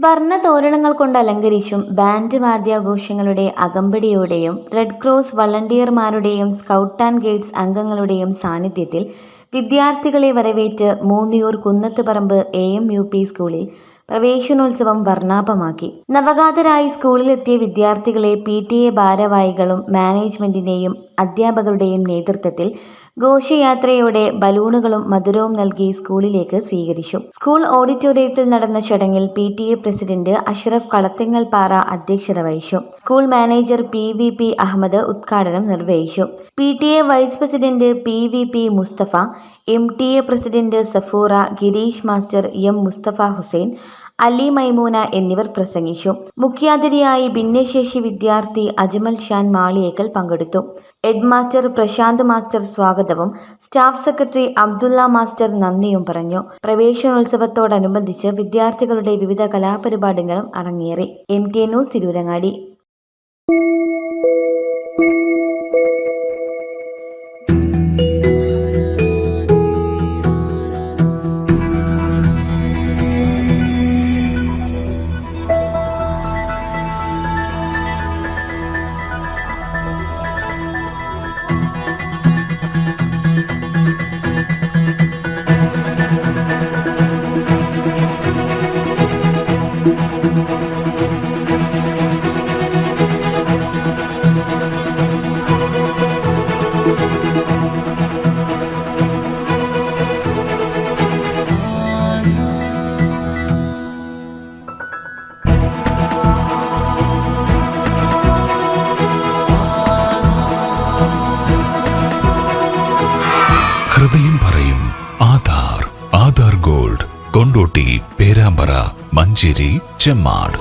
വർണ്ണതോരണങ്ങൾ കൊണ്ട് അലങ്കരിച്ചും ബാൻഡ് വാദ്യാഘോഷങ്ങളുടെ അകമ്പടിയോടെയും റെഡ് ക്രോസ് വളണ്ടിയർമാരുടെയും സ്കൗട്ട് ആൻഡ് ഗൈഡ്സ് അംഗങ്ങളുടെയും സാന്നിധ്യത്തിൽ വിദ്യാർത്ഥികളെ വരവേറ്റ് മൂന്നിയൂർ കുന്നത്തുപറമ്പ് AM-UP സ്കൂളിൽ പ്രവേശനോത്സവം വർണ്ണാഭമാക്കി. നവഗാതരായി സ്കൂളിലെത്തിയ വിദ്യാർത്ഥികളെ PTA ഭാരവാഹികളും മാനേജ്മെന്റിന്റെയും അധ്യാപകരുടെയും നേതൃത്വത്തിൽ ഘോഷയാത്രയോടെ ബലൂണുകളും മധുരവും നൽകി സ്കൂളിലേക്ക് സ്വീകരിച്ചു. സ്കൂൾ ഓഡിറ്റോറിയത്തിൽ നടന്ന ചടങ്ങിൽ PTA പ്രസിഡന്റ് അഷ്റഫ് കളത്തിങ്ങൽപ്പാറ അധ്യക്ഷത വഹിച്ചു. സ്കൂൾ മാനേജർ PVP അഹമ്മദ് ഉദ്ഘാടനം നിർവഹിച്ചു. PTA vice president PVP Mustafa, MTA president Safura, Girish master, M Mustafa Hussain, Ali Maimoona എന്നിവർ പ്രസംഗിച്ചു. മുഖ്യാതിഥിയായി ഭിന്നശേഷി വിദ്യാർത്ഥി അജ്മൽ ഷാൻ മാളിയേക്കൽ പങ്കെടുത്തു. ഹെഡ്മാസ്റ്റർ പ്രശാന്ത് മാസ്റ്റർ സ്വാഗതവും സ്റ്റാഫ് സെക്രട്ടറി അബ്ദുള്ള മാസ്റ്റർ നന്ദിയും പറഞ്ഞു. പ്രവേശനോത്സവത്തോടനുബന്ധിച്ച് വിദ്യാർത്ഥികളുടെ വിവിധ കലാപരിപാടികളും അരങ്ങേറി. MTA news Tirurangadi. ഹൃദയം പറയും ആധാർ ഗോൾഡ്, കൊണ്ടോട്ടി, പേരാമ്പ്ര, മഞ്ചേരി, ചെമ്മാട്.